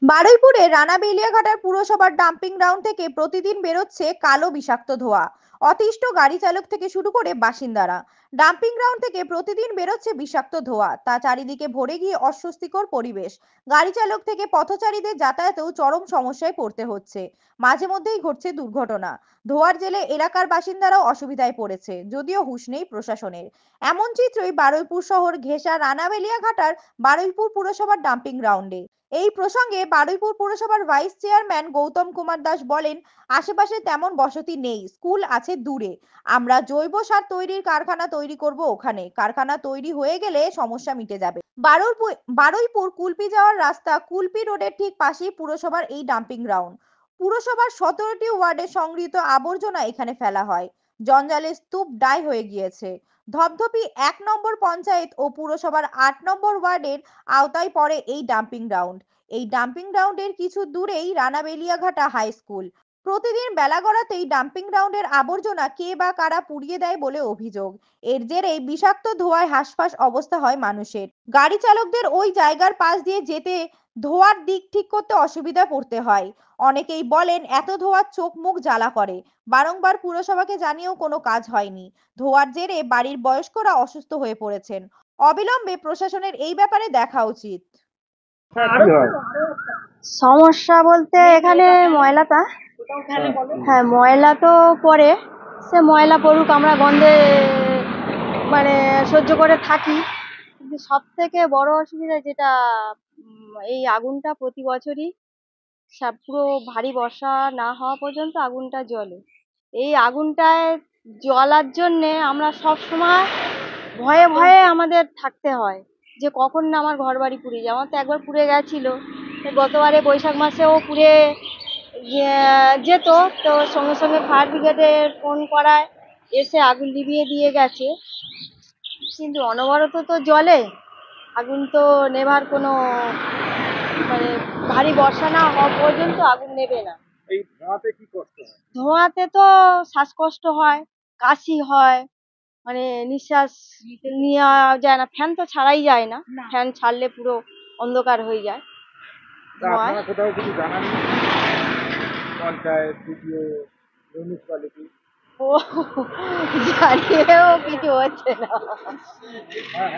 বারুইপুরে রানা বেলিয়াঘাটার পুরসভার dumping ground থেকে প্রতিদিন বেরোচ্ছে কালো বিষাক্ত ধোঁয়া। অতিষ্ঠ গাড়ি চালক থেকে শুরু করে বাসিন্দারা। ডাম্পিং গ্রাউন্ড থেকে প্রতিদিন বেরোচ্ছে বিষাক্ত ধোঁয়া, তা চারিদিকে ভরে গিয়ে অস্বস্তিকর পরিবেশ। গাড়ি চালক থেকে পথচারীদের যাতায়াতেও চরম সমস্যায় পড়তে হচ্ছে। মাঝে মধ্যেই ঘটছে দুর্ঘটনা। ধোঁয়ার জেলে এলাকার বাসিন্দারাও অসুবিধায় পড়েছে, যদিও হুঁশ নেই প্রশাসনের। এমন চিত্রই বারুইপুর শহর ঘেঁষা রানা বেলিয়াঘাটার বারুইপুর পুরসভার ডাম্পিং গ্রাউন্ডে। এই প্রসঙ্গে বারুইপুর পুরসভার ভাইস চেয়ারম্যান গৌতম কুমার দাস বলেন, আশেপাশে তেমন বসতি নেই, স্কুল আছে দূরে। আমরা জৈব সার তৈরির কারখানা তৈরি করব ওখানে। কারখানা তৈরি হয়ে গেলে সমস্যা মিটে যাবে। বারুইপুর কুলপি যাওয়ার রাস্তা কুলপি রোডের ঠিক পাশেই পুরসভার এই ডাম্পিং গ্রাউন্ড। পুরসভার 17টি ওয়ার্ডে সংগৃহীত আবর্জনা এখানে ফেলা হয়। জঞ্জালের স্তূপ ডাই হয়ে গিয়েছে। ধপধপি 1 নম্বর পঞ্চায়েত ও পুরসভার 8 নম্বর ওয়ার্ডের আওতায় পড়ে এই ডাম্পিং গ্রাউন্ড। এই ডাম্পিং গ্রাউন্ডের কিছু দূরেই রানা বেলিয়াঘাটা হাই স্কুল। প্রতিদিন বেলা গড়াতেই ডাম্পিং গ্রাউন্ডের আবর্জনা কে বা কারা পুড়িয়ে দেয় বলে অভিযোগ। এর জেরেই বিষাক্ত ধোঁয়ায় হাঁসফাঁস অবস্থা হয় মানুষের। গাড়ি চালকদের ওই জায়গার পাশ দিয়ে যেতে ধোঁয়ার দিক ঠিক করতে অসুবিধা পড়তে হয়। অনেকেই বলেন এত ধোঁয়ার চোখ মুখ জ্বালা করে। বারংবার পুরসভাকে জানিয়েও কোনো কাজ হয়নি। ধোঁয়ার জেরে বাড়ির বয়স্করা অসুস্থ হয়ে পড়েছেন। অবিলম্বে প্রশাসনের এই ব্যাপারে দেখা উচিত। সমস্যা বলতে এখানে ময়লাটা, হ্যাঁ ময়লা তো পড়ে, সে ময়লা পড়ুক, আমরা গন্ধে মানে সহ্য করে থাকি। কিন্তু সব থেকে বড় অসুবিধা যেটা, এই আগুনটা প্রতি বছরই পুরো ভারী বর্ষা না হওয়া পর্যন্ত আগুনটা জ্বলে। এই আগুনটায় জ্বলার জন্যে আমরা সব সময় ভয়ে ভয়ে আমাদের থাকতে হয় যে কখন না আমার ঘর বাড়ি পুড়ে যায়। আমার তো একবার পুড়ে গেছিল, গতবারে বৈশাখ মাসেও পুড়ে যেত, তো সঙ্গে সঙ্গে ফায়ার ব্রিগেডে ফোন করায় এসে আগুন নিভিয়ে দিয়ে গেছে। কিন্তু অনবরত তো জ্বলে, আগুন তো নেভার কোনো মানে ভারী বর্ষা না হওয়া পর্যন্ত আগুন নেবে না। এই ধোঁয়াতে কি কষ্ট হয়? ধোঁয়াতে তো শ্বাসকষ্ট হয়, কাশি হয়, মানে নিঃশ্বাস নেওয়া যায় না। ফ্যান তো ছাড়াই যায় না, ফ্যান ছাড়লে পুরো অন্ধকার হয়ে যায় ধোঁয়ায়। আপনারা কোথাও কিছু জানান? Panchayat, BDO, municipality? ও জানিয়েও কিছু হচ্ছে না।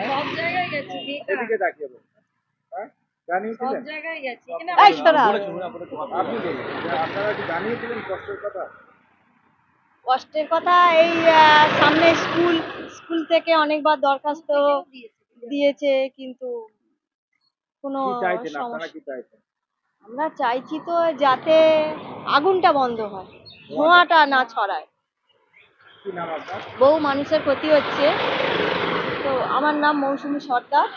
সব জায়গায় গেছি, এদিকে তাকিয়ে বলুন। হ্যাঁ, জানিয়েছিলেন? এই শোনা, আপনি বলুন, আপনারা কি জানিয়েছিলেন কষ্টের কথা? কষ্টের কথা এই সামনে স্কুল থেকে অনেকবার দরখাস্ত দিয়েছে, কিন্তু কোনো কি চাইছেন আপনারা, সমস্যা। কি চাইছেন? আমরা চাইছি তো যাতে আগুনটা বন্ধ হয়, ধোঁয়াটা না ছড়ায়। কি নাম আপনার? বহু মানুষের ক্ষতি হচ্ছে। তো আমার নাম মৌসুমী সর্দার।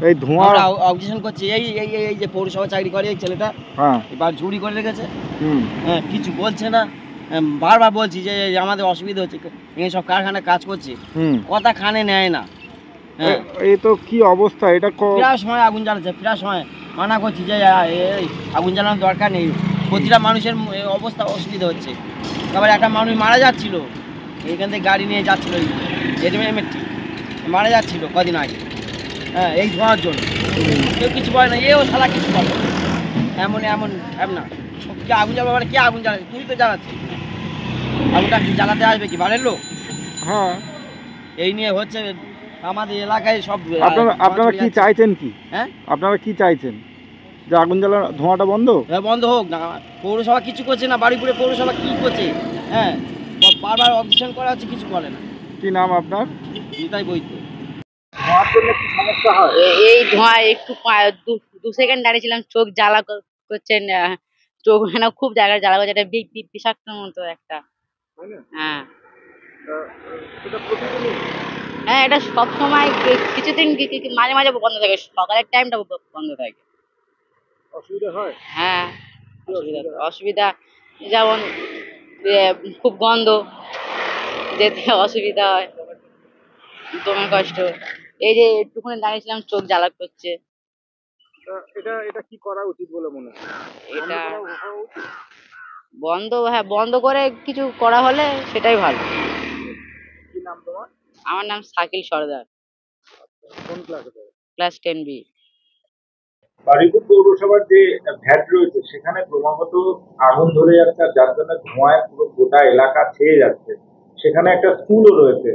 এই ধোঁয়া আমরা অবজেকশন করছি। এই এই এই যে পৌরসভা চাকরি করে এই ছেলেটা, হ্যাঁ, এবার চুরি করে রেখেছে। হুম, হ্যাঁ, কিছু বলছে না। বারবার বলছি যে আমাদের অসুবিধা হচ্ছে, এই সব কারখানায় কাজ করছি, হুম, কথা কানে নেয় না। হ্যাঁ, এই তো কি অবস্থা এটা? প্রায় সময় আগুন জ্বালাচ্ছে, প্রায় সময় মানা করছি যে এই আগুন জ্বালানোর দরকার নেই। প্রতিটা মানুষের অবস্থা অসুবিধা হচ্ছে। তারপর একটা মানুষ মারা যাচ্ছিল, এইখান থেকে গাড়ি নিয়ে যাচ্ছিল, এমএটি মারা যাচ্ছিল কদিন আগে। হ্যাঁ, এই ধোঁয়ার জন্য কেউ কিছু বলে না, এও শালা কিছু বলে এমন এমন না। কে আগুন জ্বালাবে, মানে কে আগুন জ্বালাচ্ছে? তুই তো জ্বালাচ্ছিস। আগুনটা কি জ্বালাতে আসবে কি বাড়ির লোক? হ্যাঁ, এই নিয়ে হচ্ছে আমাদের এলাকায় সব। আপনারা কি চাইছেন? কি হ্যাঁ, আপনারা কি চাইছেন? যে আগুন জ্বালানো, ধোঁয়াটা বন্ধ? হ্যাঁ, বন্ধ হোক না। পৌরসভা কিছু করছে না, বারুইপুরে পৌরসভা কি করছে? হ্যাঁ, বারবার অবজেকশন করা হচ্ছে, কিছু বলে না। কি নাম আপনার? নিতাই বৈদ্য। ধোঁয়ার জন্য কি সমস্যা হয়? এই ধোঁয়া একটু 2 সেকেন্ড দাঁড়িয়েছিলাম, চোখ জ্বালা করছে। চোখ মানে খুব জায়গায় জ্বালা করছে, এটা বিষাক্ত মতো একটা। তাই না? হ্যাঁ, সেটা প্রতিদিনই? হ্যাঁ, এটা সব সময় কিছুদিন মাঝে মাঝে বন্ধ থাকে, সকালের টাইমটা বন্ধ থাকে। অসুবিধা হয়? হ্যাঁ, কি অসুবিধা যেমন খুব গন্ধ, যেতে অসুবিধা হয়, দমে কষ্ট। এই যে একটুখানি দাঁড়িয়েছিলাম, চোখ জ্বালা করছে। এটা কি করা উচিত বলে মনে হয়? এটা বন্ধ করা উচিত? হ্যাঁ, বন্ধ করে কিছু করা হলে সেটাই ভালো। কি নাম তোমার? আমার নাম শাকিল সর্দার, কোন ক্লাসে পড়ো? Class 10B। বারুইপুর পৌরসভার যে ভ্যাট রয়েছে সেখানে ক্রমাগত আগুন ধরে যাচ্ছে, আর যার জন্য ধোঁয়ায় পুরো গোটা এলাকা ছেয়ে যাচ্ছে। সেখানে একটা স্কুলও রয়েছে।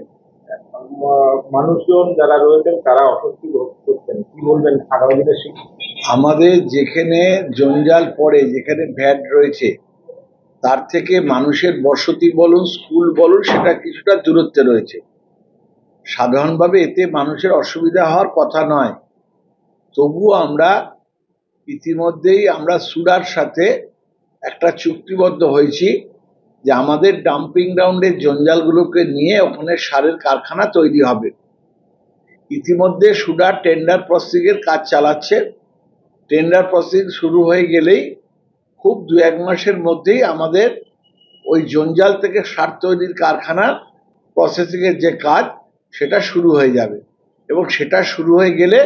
মানুষজন যারা রয়েছেন তারা অস্বস্তি ভোগ করছেন, কি বলবেন আগামী দিনের শিক্ষা? আমাদের যেখানে জঞ্জাল পড়ে, যেখানে ভ্যাট রয়েছে, তার থেকে মানুষের বসতি বলুন, স্কুল বলুন, সেটা কিছুটা দূরত্বে রয়েছে। সাধারণভাবে এতে মানুষের অসুবিধা হওয়ার কথা নয়। তবুও আমরা ইতিমধ্যেই সুরার সাথে একটা চুক্তিবদ্ধ হয়েছি যে আমাদের ডাম্পিং গ্রাউন্ডের জঞ্জালগুলোকে নিয়ে ওখানে সারের কারখানা তৈরি হবে। ইতিমধ্যে সুডার টেন্ডার প্রসেসিং এর কাজ চালাচ্ছে। টেন্ডার প্রসেসিং শুরু হয়ে গেলেই খুব 2-1 মাসের মধ্যেই আমাদের ওই জঞ্জাল থেকে সার তৈরির কারখানার প্রসেসিং এর যে কাজ সেটা শুরু হয়ে যাবে, এবং সেটা শুরু হয়ে গেলে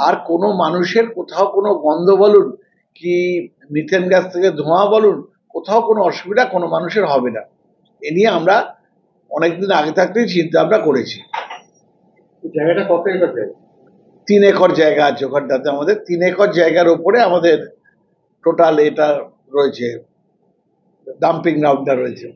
আর কোনো মানুষের কোথাও কোনো গন্ধ বলুন কি মিথেন গ্যাস থেকে ধোঁয়া বলুন, কোথাও কোনো অসুবিধা কোনো মানুষের হবে না। এ নিয়ে আমরা অনেকদিন আগে থাকতেই চিন্তা ভাবনা করেছি। জায়গাটা কত একর জায়গা? 3 একর জায়গা আছে ওখানটাতে। আমাদের 3 একর জায়গার ওপরে আমাদের টোটাল এটা রয়েছে, ডাম্পিং গ্রাউন্ডটা রয়েছে।